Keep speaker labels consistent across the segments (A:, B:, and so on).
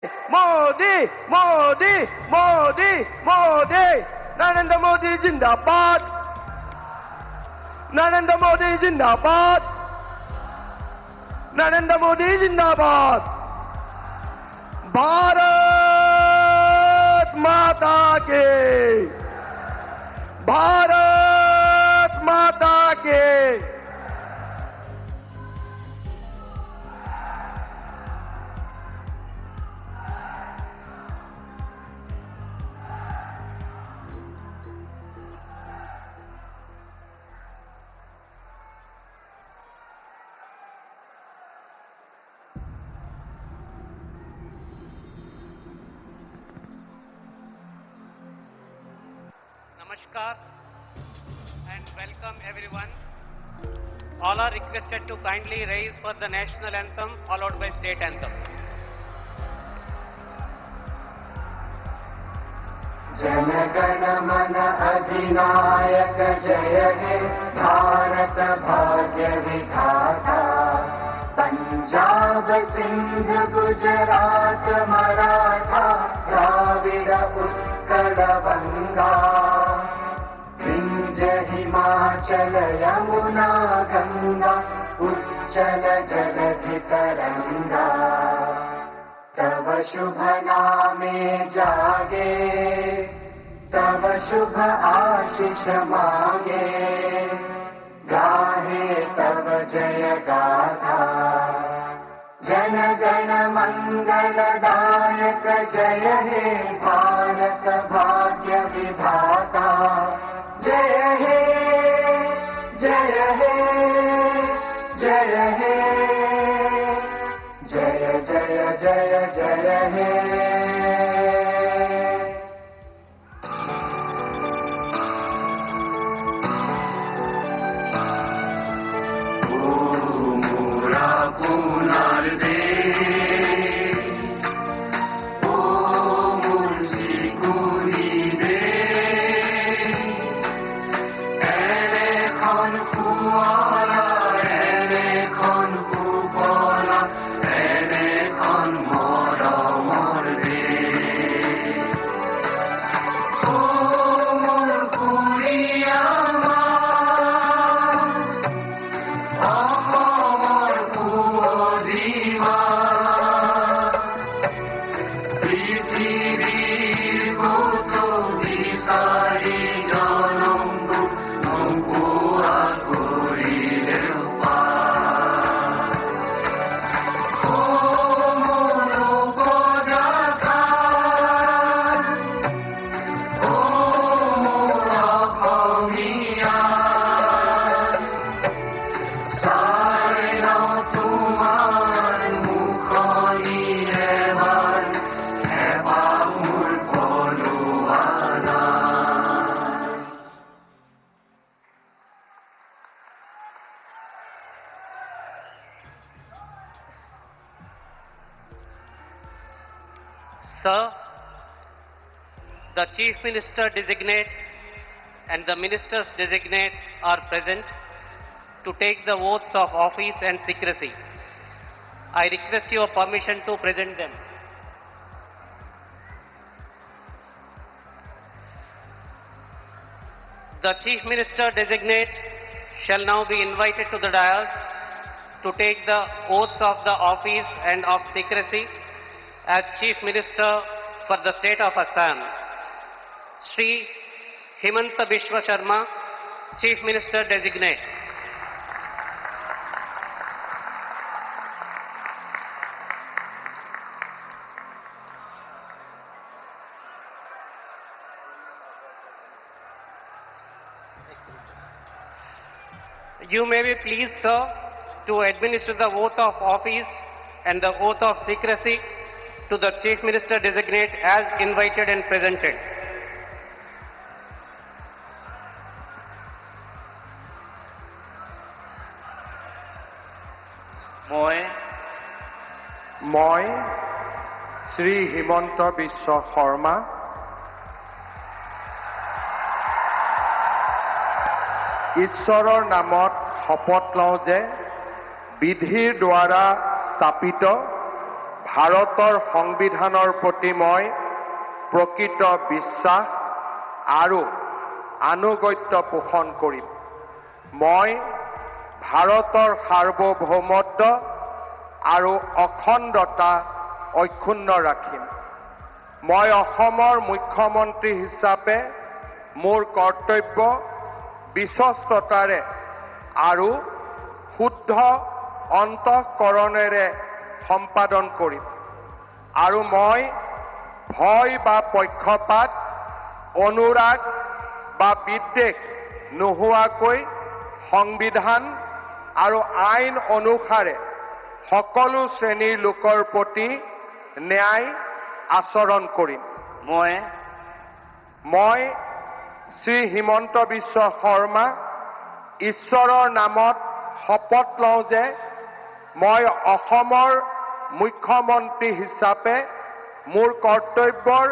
A: मोदी मोदी मोदी मोदी नरेंद्र मोदी जिंदाबाद नरेंद्र मोदी जिंदाबाद नरेंद्र मोदी जिंदाबाद भारत माता के भारत माता के
B: Namaskar and welcome everyone. All are requested to kindly rise for the national anthem followed by state anthem.
C: Jana Gana मन अधिनायक जय हे भारत भाग्य विधाता पंजाब सिंध गुजरात मराठा द्राविड उत्कल बंगा विंध्य हिमाचल यमुना गंगा उच्चल जलधि तरंगा तव शुभ नामे जागे तव शुभ आशीष मांगे गाहे तव जय गाथा जन गण मंगलदायक जय हे भारत भाग्य विधाता जय हे जय हे जय हे जय जय जय जय हे मोरा पुनार दे ओ मुंशी कुनी दे एने खन कुआला एने खन कुपला एने खन मोर मोर दे ओ मोर कुड़िया
B: Sir, the Chief Minister designate and the Ministers designate are present to take the oaths of office and secrecy. I request your permission to present them. The Chief Minister designate shall now be invited to the dais to take the oaths of the office and of secrecy as Chief Minister for the State of Assam. Shri Himanta Biswa Sharma, Chief Minister Designate. You may be pleased, sir, to administer the oath of office and the oath of secrecy to the Chief Minister Designate as invited and presented.
A: মই শ্ৰী হিমন্ত বিশ্ব শৰ্মা ঈশ্বৰৰ নামত শপত লওঁ যে বিধিৰ দ্বাৰা স্থাপিত ভাৰতৰ সংবিধানৰ প্ৰতি মই প্ৰকৃত বিশ্বাস আৰু আনুগত্য পোষণ কৰিম। মই ভাৰতৰ সাৰ্বভৌমত্ব আৰু অখণ্ডতা অক্ষুণ্ণ ৰাখিম। মই অসমৰ মুখ্যমন্ত্ৰী হিচাপে মোৰ কৰ্তব্য বিশ্বস্ততাৰে আৰু শুদ্ধ অন্তঃকৰণেৰে সম্পাদন কৰিম আৰু মই ভয় বা পক্ষপাত, অনুৰাগ বা বিদ্বেষ নোহোৱাকৈ সংবিধান আৰু আইন অনুসাৰে সকলো শ্ৰেণীৰ লোকৰ প্ৰতি ন্যায় আচৰণ কৰিম। মই শ্ৰী হিমন্ত বিশ্ব শৰ্মা ঈশ্বৰৰ নামত শপত লওঁ যে মই অসমৰ মুখ্যমন্ত্ৰী হিচাপে মোৰ কৰ্তব্যৰ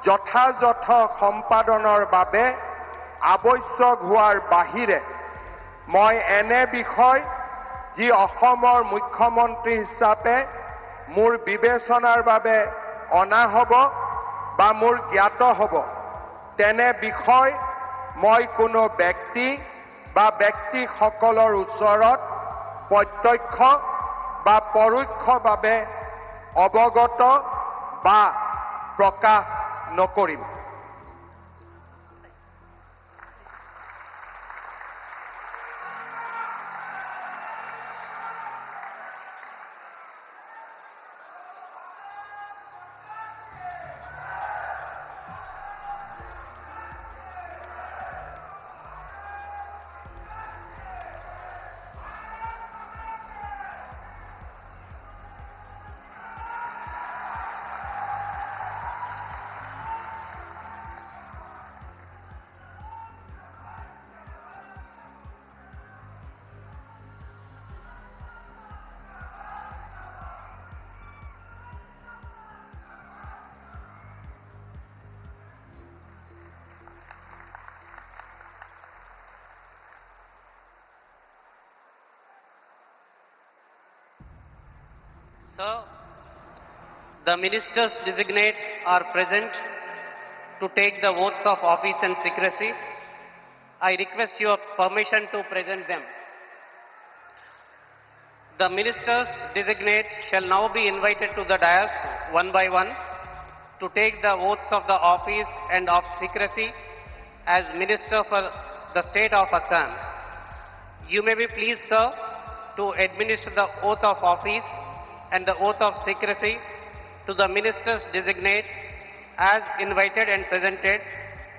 A: যথাযথ সম্পাদনৰ বাবে আৱশ্যক হোৱাৰ বাহিৰে মই এনে বিষয় যি অসমৰ মুখ্যমন্ত্ৰী হিচাপে মোৰ বিবেচনাৰ বাবে অনা হ'ব বা মোৰ জ্ঞাত হ'ব তেনে বিষয় মই কোনো ব্যক্তি বা ব্যক্তিসকলৰ ওচৰত প্ৰত্যক্ষ বা পৰোক্ষভাৱে অৱগত বা প্ৰকাশ নকৰিম।
B: Sir, the ministers designate are present to take the oaths of office and secrecy. I request your permission to present them. The ministers designate shall now be invited to the dais one by one to take the oaths of the office and of secrecy as Minister for the State of Assam. You may be pleased, sir, to administer the oath of office and the oath of secrecy to the ministers designate as invited and presented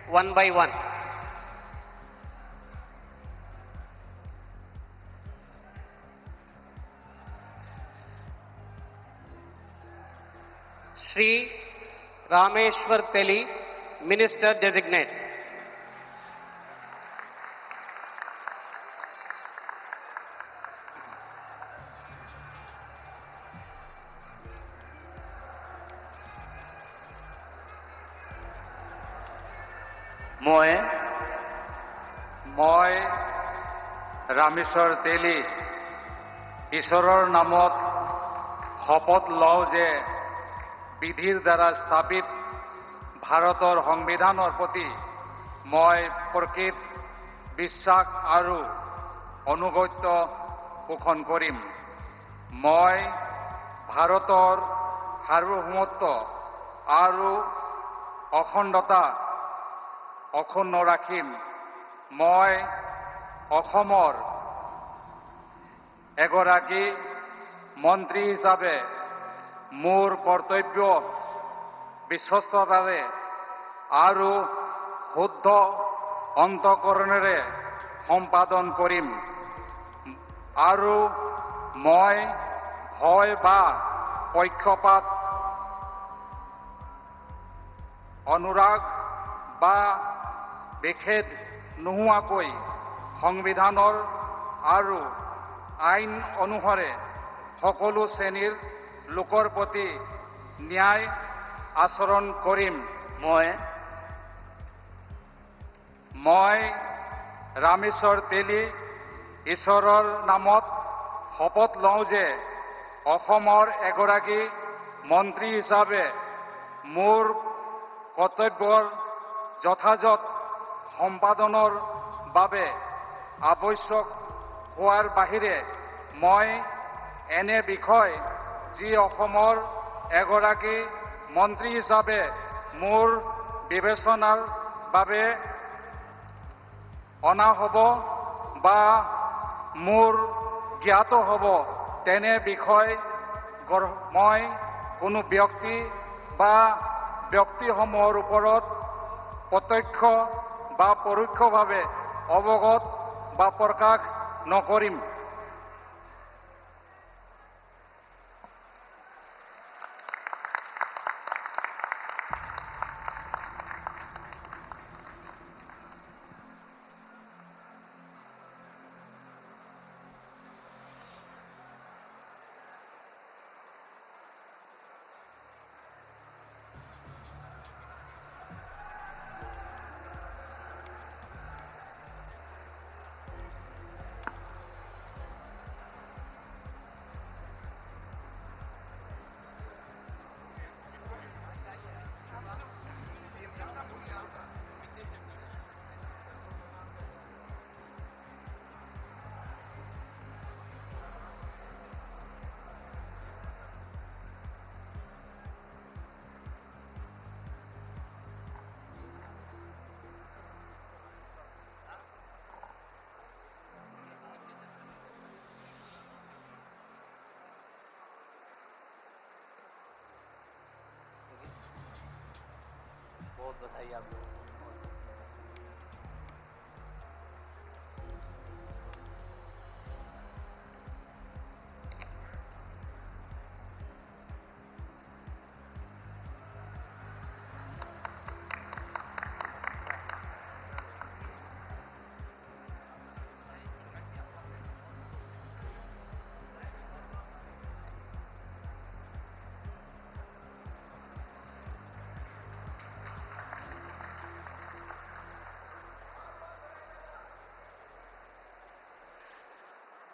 B: one by one. Shri Rameshwar Teli, Minister Designate.
D: মই ৰামেশ্বৰ তেলী ঈশ্বৰৰ নামত শপত লওঁ যে বিধিৰ দ্বাৰা স্থাপিত ভাৰতৰ সংবিধানৰ প্ৰতি মই প্ৰকৃত বিশ্বাস আৰু অনুগত্য পোষণ কৰিম। মই ভাৰতৰ সাৰ্বভৌমত্ব আৰু অখণ্ডতা অক্ষুণ্ণ ৰাখিম। মই অসমৰ এগৰাকী মন্ত্ৰী হিচাপে মোৰ কৰ্তব্য বিশ্বস্ততাৰে আৰু শুদ্ধ অন্তঃকৰণেৰে সম্পাদন কৰিম আৰু মই ভয় বা পক্ষপাত, অনুৰাগ বা বিভেদ নোহোৱাকৈ সংবিধানৰ আৰু আইন অনুসাৰে সকলো শ্ৰেণীৰ লোকৰ প্ৰতি ন্যায় আচৰণ কৰিম। মই ৰামেশ্বৰ তেলী ঈশ্বৰৰ নামত শপত লওঁ যে অসমৰ এগৰাকী মন্ত্ৰী হিচাপে মোৰ কৰ্তব্যৰ যথাযথ সম্পাদনৰ বাবে আৱশ্যক হোৱাৰ বাহিৰে মই এনে বিষয় যি অসমৰ এগৰাকী মন্ত্ৰী হিচাপে মোৰ বিবেচনাৰ বাবে অনা হ'ব বা মোৰ জ্ঞাত হ'ব তেনে বিষয় মই কোনো ব্যক্তি বা ব্যক্তিসমূহৰ ওপৰত প্ৰত্যক্ষ বা পৰোক্ষভাৱে অৱগত বা প্ৰকাশ নকৰিম।
B: बहुत बधाई आप लोगों को।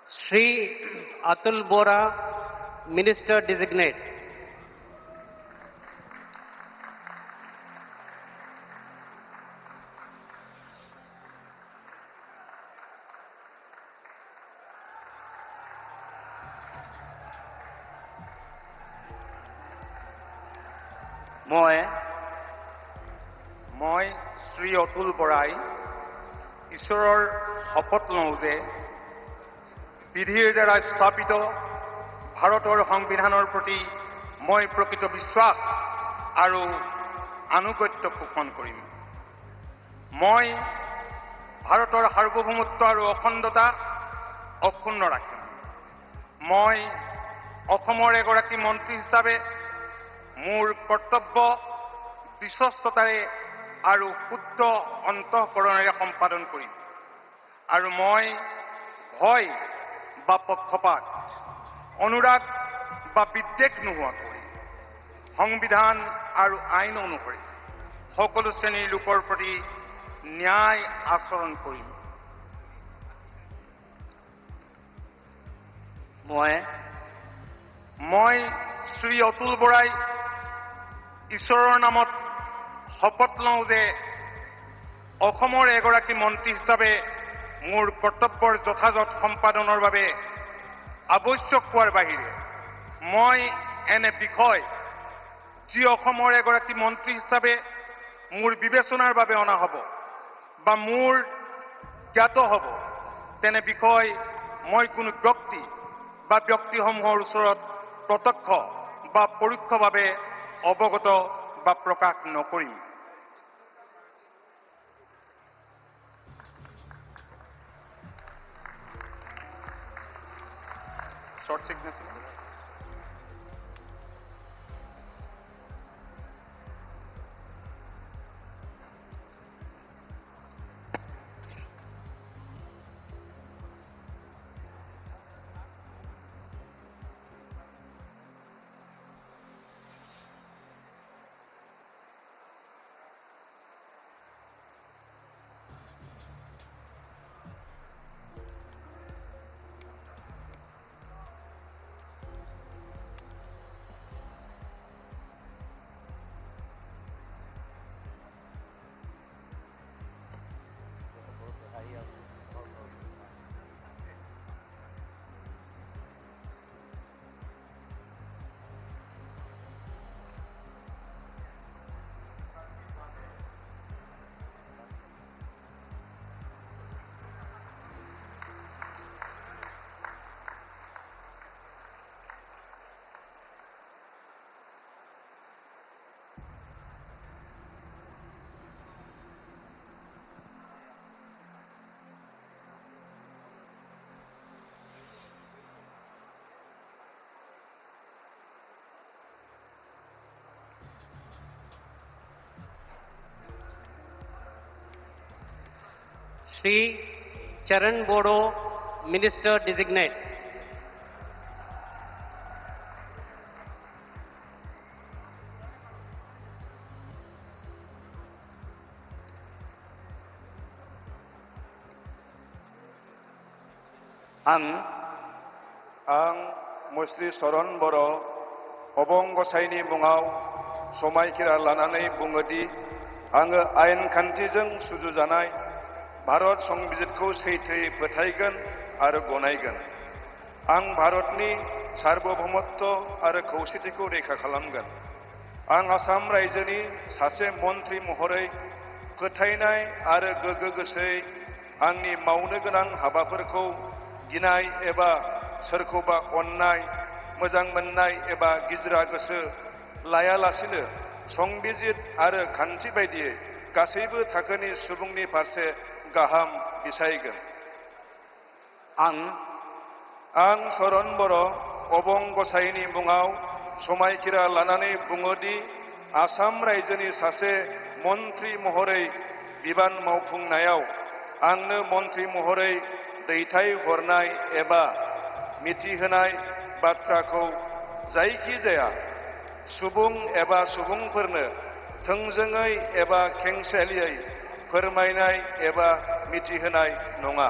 B: Shri Atul Bora, Minister Designate.
A: মই শ্ৰী অতুল বৰাই ঈশ্বৰৰ শপত লওঁ যে বিধিৰ দ্বাৰা স্থাপিত ভাৰতৰ সংবিধানৰ প্ৰতি মই প্ৰকৃত বিশ্বাস আৰু আনুগত্য পোষণ কৰিম। মই ভাৰতৰ সাৰ্বভৌমত্ব আৰু অখণ্ডতা অক্ষুণ্ণ ৰাখিম। মই অসমৰ এগৰাকী মন্ত্ৰী হিচাপে মোৰ কৰ্তব্য বিশ্বস্ততাৰে আৰু শুদ্ধ অন্তঃকৰণেৰে সম্পাদন কৰিম আৰু মই ভয় বা পক্ষপাত অনুৰাগ বা বিদ্বেষ নোহোৱাকৈ সংবিধান আৰু আইন অনুসৰি সকলো শ্ৰেণীৰ লোকৰ প্ৰতি ন্যায় আচৰণ কৰিম। মই শ্ৰী অতুল বৰাই ঈশ্বৰৰ নামত শপত লওঁ যে অসমৰ এগৰাকী মন্ত্ৰী হিচাপে মোৰ কৰ্তব্যৰ যথাযথ সম্পাদনৰ বাবে আৱশ্যক হোৱাৰ বাহিৰে মই এনে বিষয় যি অসমৰ এগৰাকী মন্ত্ৰী হিচাপে মোৰ বিবেচনাৰ বাবে অনা হ'ব বা মোৰ জ্ঞাত হ'ব তেনে বিষয় মই কোনো ব্যক্তি বা ব্যক্তিসমূহৰ ওচৰত প্ৰত্যক্ষ বা পৰোক্ষভাৱে অৱগত বা প্ৰকাশ নকৰিম। Short signature.
B: Sri Charan Bodo, Minister Designate.
E: आं मुस्रि चरण बर' अबं गसाइनि मुङाव समायखिरा लानानै बुङोदि आङो आयेन खान्थिजों सुजुजानाय भारत संबिजितखौ सैथोयै फोथायगोन आरो गनायगोन। आं भारतनि सार्वभौमत्व आरो खौसेथिखौ रैखा खालामगोन। आं आसाम रायजोनि सासे मन्थ्रि महरै फोथायनाय आरो गोगो गोसोयै आंनि मावनो गोनां हाबाफोरखौ गिनाय एबा सोरखौबा अननाय, मोजां मोननाय एबा गिज्रा गोसो लायालासिनो संबिजित आरो खान्थि बायदियै गासैबो थाखोनि सुबुंनि फारसे गाहाम बिसायगोन। आं चरण बर' अबं गसाइनि मुङाव समायखिरा लानानै बुङोदि आसाम रायजोनि सासे मन्थ्रि महरै बिबान मावफुंनायाव आंनो मन्थ्रि महरै दैथाय हरनाय एबा मिथिहोनाय बाथ्राखौ जायखिजाया सुबुं एबा सुबुंफोरनो थोंजोङै एबा खेंसालियै फोरमायनाय एबा मिथिहोनाय नङा।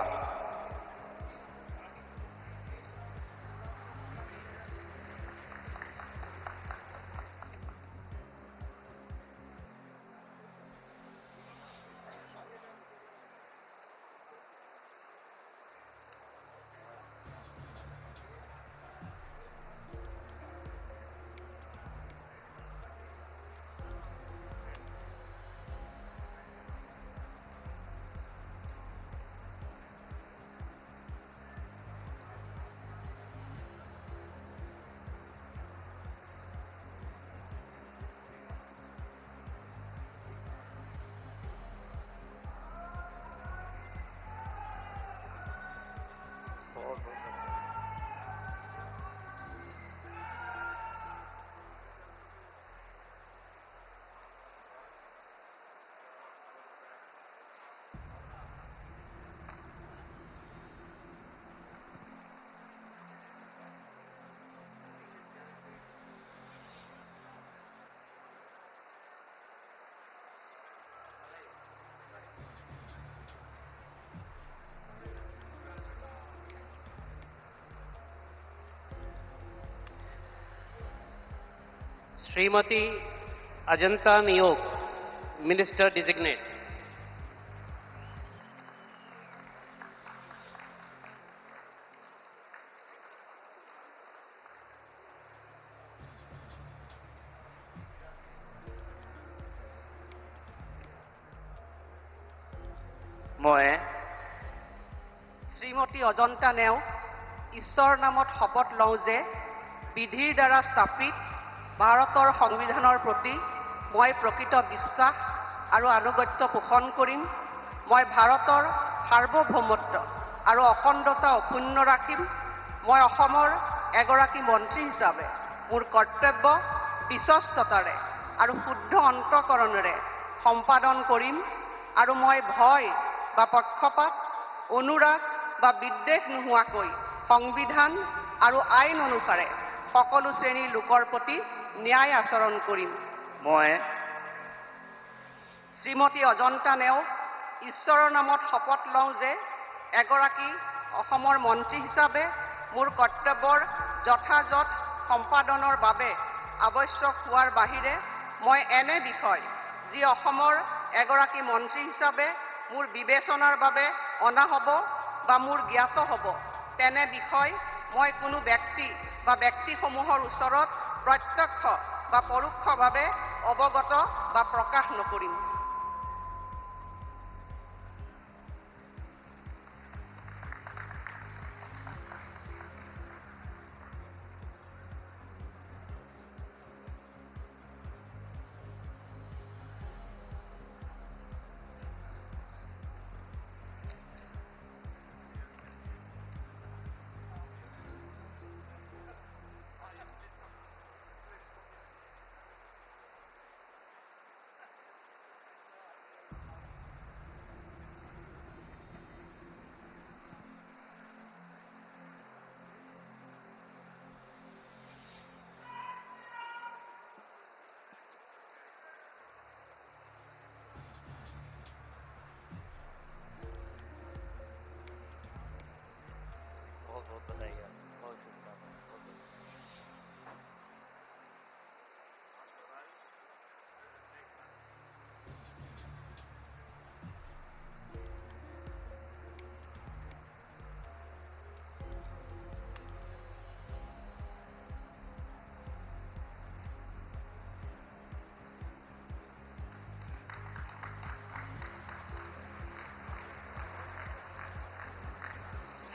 B: Srimati Ajanta Niyog, Minister Designate.
F: মই
G: শ্ৰীমতী অজন্তা নেওগ ঈশ্বৰৰ নামত শপত লওঁ যে বিধিৰ দ্বাৰা স্থাপিত ভাৰতৰ সংবিধানৰ প্ৰতি মই প্ৰকৃত বিশ্বাস আৰু আনুগত্য পোষণ কৰিম। মই ভাৰতৰ সাৰ্বভৌমত্ব আৰু অখণ্ডতা অক্ষুণ্ণ ৰাখিম। মই অসমৰ এগৰাকী মন্ত্ৰী হিচাপে মোৰ কৰ্তব্য বিশ্বস্ততাৰে আৰু শুদ্ধ অন্তঃকৰণেৰে সম্পাদন কৰিম আৰু মই ভয় বা পক্ষপাত, অনুৰাগ বা বিদ্বেষ নোহোৱাকৈ সংবিধান আৰু আইন অনুসাৰে সকলো শ্ৰেণীৰ লোকৰ প্ৰতি ন্যায় আচৰণ কৰিম।
F: মই
G: শ্ৰীমতী অজন্তা নেওগ ঈশ্বৰৰ নামত শপত লওঁ যে এগৰাকী অসমৰ মন্ত্ৰী হিচাপে মোৰ কৰ্তব্যৰ যথাযথ সম্পাদনৰ বাবে আৱশ্যক হোৱাৰ বাহিৰে মই এনে বিষয় যি অসমৰ এগৰাকী মন্ত্ৰী হিচাপে মোৰ বিবেচনাৰ বাবে অনা হ'ব বা মোৰ জ্ঞাত হ'ব তেনে বিষয় মই কোনো ব্যক্তি বা ব্যক্তিসমূহৰ ওচৰত প্ৰত্যক্ষ বা পৰোক্ষভাৱে অৱগত বা প্ৰকাশ নকৰিম।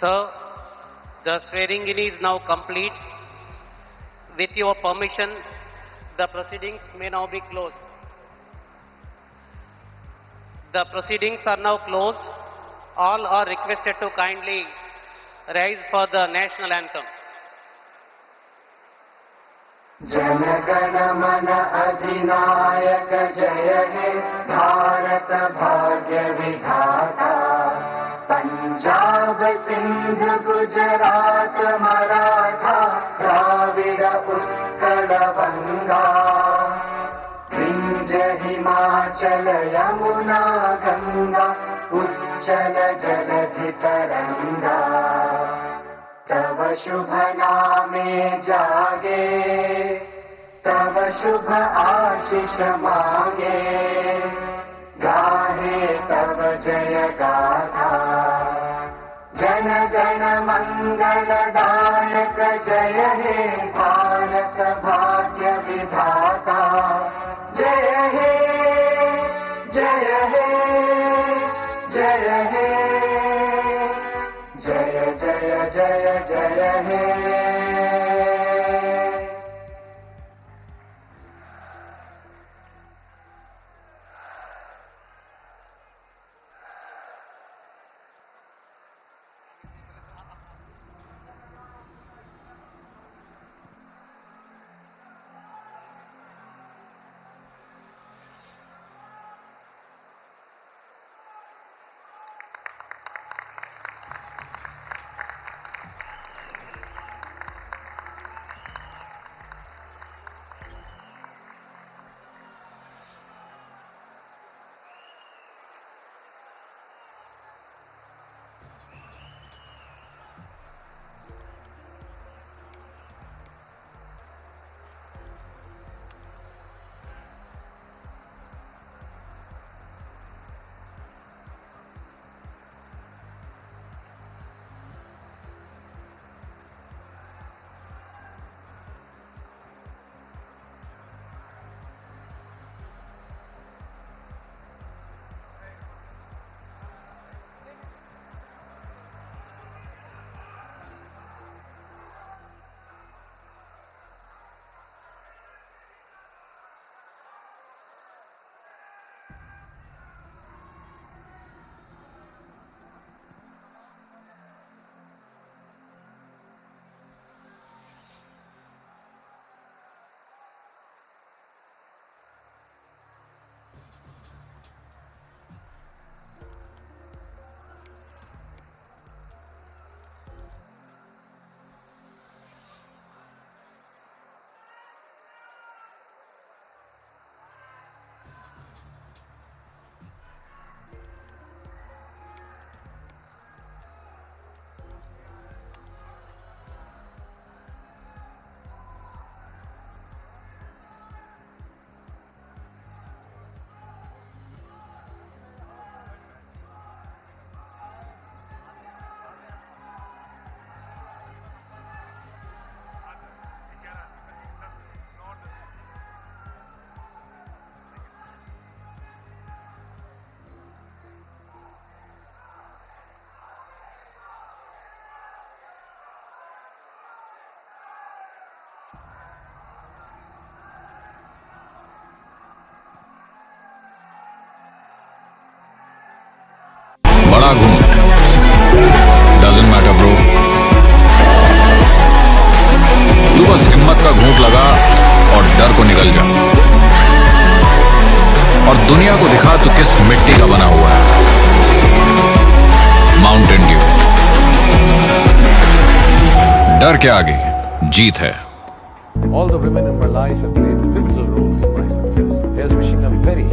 B: Sir, the swearing-in is now complete. With your permission, the proceedings may now be closed. The proceedings are now closed. All are requested to kindly rise for the national anthem.
C: Jana Gana मन अधिनायक जय हे भारत भाग्य विधाता पंजाब सिंध गुजरात मराठा द्राविड़ उत्कल बंगा विंध्य हिमाचल यमुना गंगा उच्चल जलधि तरंगा तव शुभ नामे जागे तव शुभ आशीष मांगे गाहे तव जय गाथा जन गण मंगल दायक जय हे भारत भाग्य विधाता जय हे जय हे जय हे जय जय जय जय हे
H: बड़ा घूम डजंट मैटर ब्रो तू बस हिम्मत का घूंट लगा और डर को निकल जा और दुनिया को दिखा तू किस मिट्टी का बना हुआ है माउंटेन ड्यू डर के आगे जीत है
I: All the women in my life have played pivotal roles in my success. Here's wishing a very